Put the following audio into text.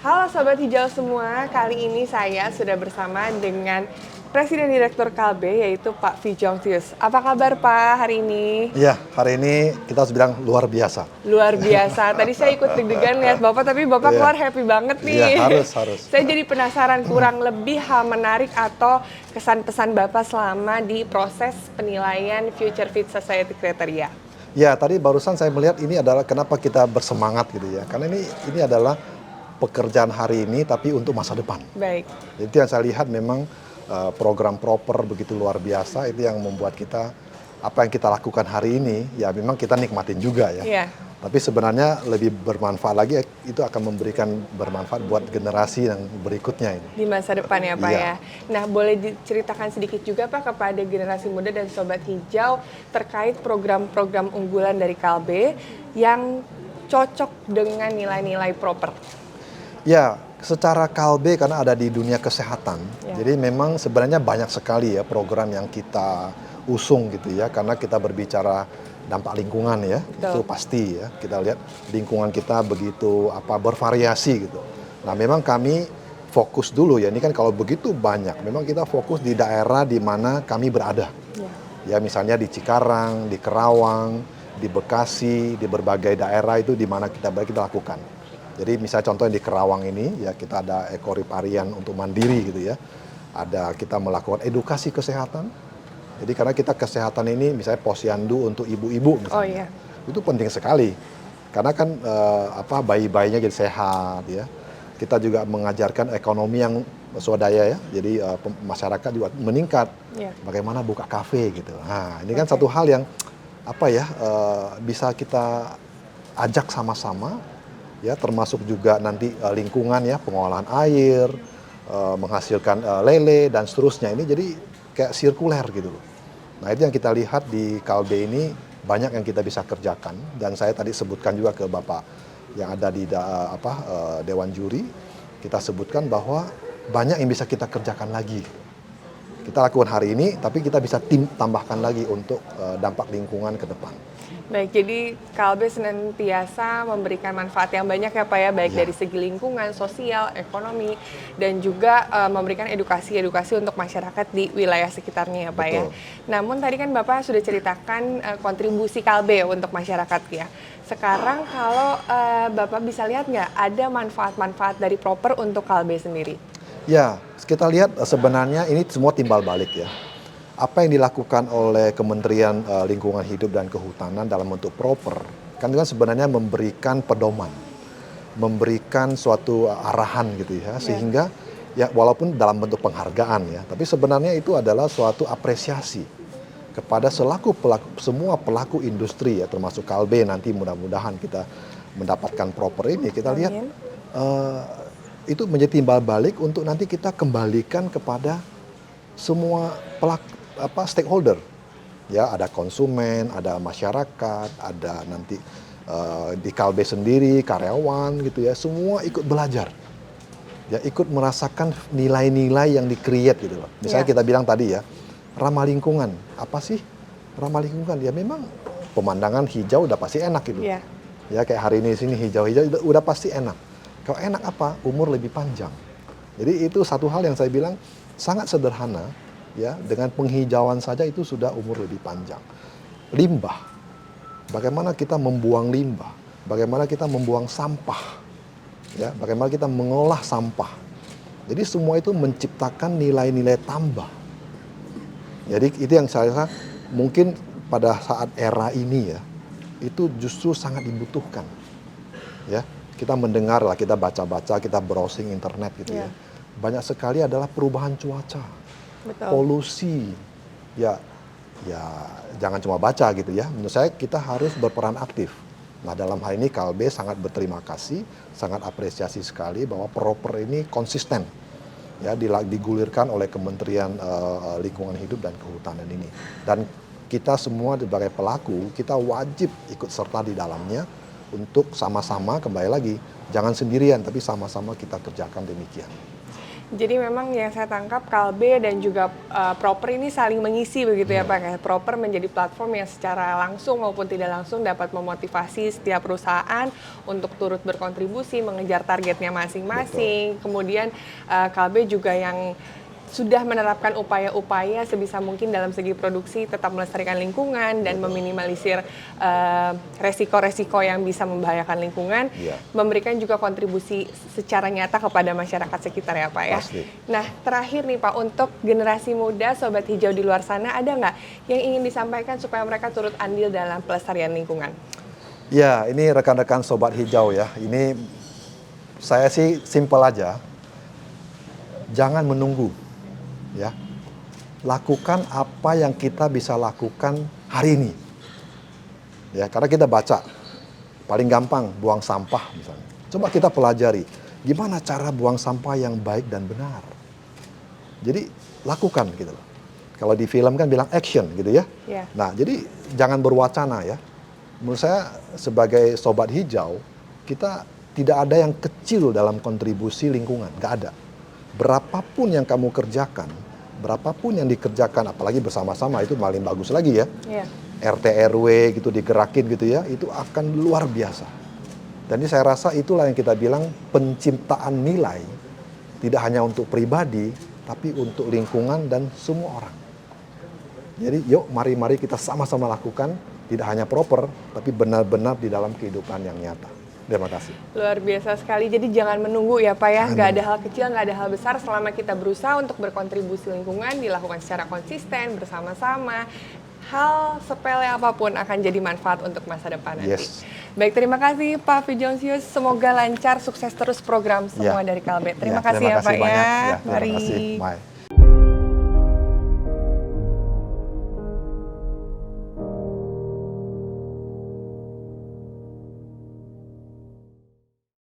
Halo Sobat Hijau semua, kali ini saya sudah bersama dengan Presiden Direktur Kalbe yaitu Pak Fijongtius. Apa kabar Pak hari ini? Iya, hari ini kita harus bilang luar biasa. Luar biasa, tadi saya ikut deg-degan lihat Bapak, tapi Bapak Iya, keluar happy banget iya nih. harus. Saya jadi penasaran kurang lebih hal menarik atau kesan pesan Bapak selama di proses penilaian Future Fit Society Kriteria. Ya, tadi barusan saya melihat ini adalah kenapa kita bersemangat gitu ya. Karena ini adalah pekerjaan hari ini tapi untuk masa depan. Baik. Jadi yang saya lihat memang program proper begitu luar biasa, itu yang membuat kita apa yang kita lakukan hari ini ya memang kita nikmatin juga ya. Iya. Tapi sebenarnya lebih bermanfaat lagi, itu akan memberikan bermanfaat buat generasi yang berikutnya ini. Di masa depan ya Pak Iya. ya. Nah boleh diceritakan sedikit juga Pak kepada generasi muda dan Sobat Hijau terkait program-program unggulan dari Kalbe yang cocok dengan nilai-nilai proper. Ya, secara Kalbe karena ada di dunia kesehatan, Ya. jadi memang sebenarnya banyak sekali ya program yang kita usung gitu ya, karena kita berbicara dampak lingkungan ya, Betul. itu pasti ya. Kita lihat lingkungan kita begitu bervariasi gitu. Nah, memang kami fokus dulu ya, ini kan kalau begitu banyak, memang kita fokus di daerah di mana kami berada. Ya, misalnya di Cikarang, di Kerawang, di Bekasi, di berbagai daerah itu di mana kita lakukan. Jadi misalnya contohnya di Kerawang ini ya kita ada ekoriparian untuk mandiri gitu ya. Ada kita melakukan edukasi kesehatan. Jadi karena kita kesehatan ini misalnya posyandu untuk ibu-ibu misalnya. Oh iya. Itu penting sekali. Karena kan bayi-bayinya jadi sehat ya. Kita juga mengajarkan ekonomi yang swadaya ya. Jadi masyarakat juga meningkat. Iya. Bagaimana buka kafe gitu. Nah, ini kan Oke. satu hal yang bisa kita ajak sama-sama ya, termasuk juga nanti lingkungan ya, pengolahan air, menghasilkan lele dan seterusnya. Ini jadi kayak sirkuler gitu loh. Nah, itu yang kita lihat di Kalbe ini banyak yang kita bisa kerjakan, dan saya tadi sebutkan juga ke Bapak yang ada di Dewan Juri, kita sebutkan bahwa banyak yang bisa kita kerjakan lagi. Kita lakukan hari ini, tapi kita bisa tambahkan lagi untuk dampak lingkungan ke depan. Baik, jadi Kalbe senantiasa memberikan manfaat yang banyak ya Pak ya, baik Ya. dari segi lingkungan, sosial, ekonomi, dan juga memberikan edukasi-edukasi untuk masyarakat di wilayah sekitarnya ya Pak ya. Betul. Namun tadi kan Bapak sudah ceritakan kontribusi Kalbe untuk masyarakat ya. Sekarang kalau Bapak bisa lihat nggak ada manfaat-manfaat dari proper untuk Kalbe sendiri? Ya, kita lihat sebenarnya ini semua timbal balik ya. Apa yang dilakukan oleh Kementerian Lingkungan Hidup dan Kehutanan dalam bentuk proper, kan itu kan sebenarnya memberikan pedoman, memberikan suatu arahan gitu ya, sehingga ya walaupun dalam bentuk penghargaan ya, tapi sebenarnya itu adalah suatu apresiasi kepada semua pelaku industri ya, termasuk Kalbe. Nanti mudah-mudahan kita mendapatkan proper ini, kita lihat Amin. itu menjadi timbal balik untuk nanti kita kembalikan kepada semua stakeholder. Ya, ada konsumen, ada masyarakat, ada nanti di Kalbe sendiri, karyawan gitu ya, semua ikut belajar. Ya, ikut merasakan nilai-nilai yang di-create gitu loh. Misalnya kita bilang tadi ya, ramah lingkungan. Apa sih ramah lingkungan? Ya memang pemandangan hijau udah pasti enak gitu. Iya. Ya kayak hari ini sini hijau-hijau udah pasti enak. Kalau enak apa? Umur lebih panjang. Jadi itu satu hal yang saya bilang sangat sederhana ya, dengan penghijauan saja itu sudah umur lebih panjang. Limbah. Bagaimana kita membuang limbah? Bagaimana kita membuang sampah? Ya, bagaimana kita mengolah sampah? Jadi semua itu menciptakan nilai-nilai tambah. Jadi itu yang saya rasa mungkin pada saat era ini ya, itu justru sangat dibutuhkan. Ya, kita mendengar lah, kita baca-baca, kita browsing internet gitu ya. Banyak sekali adalah perubahan cuaca, Betul. polusi. Ya jangan cuma baca gitu ya. Menurut saya kita harus berperan aktif. Nah, dalam hal ini Kalbe sangat berterima kasih, sangat apresiasi sekali bahwa proper ini konsisten. Ya, digulirkan oleh Kementerian Lingkungan Hidup dan Kehutanan ini. Dan kita semua sebagai pelaku, kita wajib ikut serta di dalamnya untuk sama-sama kembali lagi, jangan sendirian, tapi sama-sama kita kerjakan demikian. Jadi memang yang saya tangkap Kalbe dan juga Proper ini saling mengisi begitu ya Pak. Kayak Proper menjadi platform yang secara langsung maupun tidak langsung dapat memotivasi setiap perusahaan untuk turut berkontribusi mengejar targetnya masing-masing. Kemudian Kalbe juga yang sudah menerapkan upaya-upaya sebisa mungkin dalam segi produksi tetap melestarikan lingkungan dan meminimalisir resiko-resiko yang bisa membahayakan lingkungan, memberikan juga kontribusi secara nyata kepada masyarakat sekitar ya Pak ya. Pasti. Nah terakhir nih Pak, untuk generasi muda Sobat Hijau di luar sana ada nggak yang ingin disampaikan supaya mereka turut andil dalam pelestarian lingkungan? Ya, ini rekan-rekan Sobat Hijau ya, ini saya sih simpel aja, jangan menunggu. Ya, lakukan apa yang kita bisa lakukan hari ini. Ya, karena kita baca, paling gampang buang sampah misalnya. Coba kita pelajari, gimana cara buang sampah yang baik dan benar. Jadi lakukan gitu loh. Kalau di film kan bilang action gitu ya. Nah, jadi jangan berwacana ya. Menurut saya sebagai Sobat Hijau, kita tidak ada yang kecil dalam kontribusi lingkungan, nggak ada. Berapapun yang kamu kerjakan, berapapun yang dikerjakan, apalagi bersama-sama itu paling bagus lagi ya. RT RW gitu digerakin gitu ya, itu akan luar biasa. Dan ini saya rasa itulah yang kita bilang penciptaan nilai tidak hanya untuk pribadi, tapi untuk lingkungan dan semua orang. Jadi yuk mari-mari kita sama-sama lakukan, tidak hanya proper, tapi benar-benar di dalam kehidupan yang nyata. Terima kasih. Luar biasa sekali. Jadi jangan menunggu ya Pak ya. Nggak ada hal kecil, nggak ada hal besar. Selama kita berusaha untuk berkontribusi lingkungan, dilakukan secara konsisten, bersama-sama. Hal sepele apapun akan jadi manfaat untuk masa depan nanti. Baik, terima kasih Pak Fijonsius. Semoga lancar, sukses terus program semua dari Kalbe. Terima kasih ya Pak ya. Terima kasih. Bye.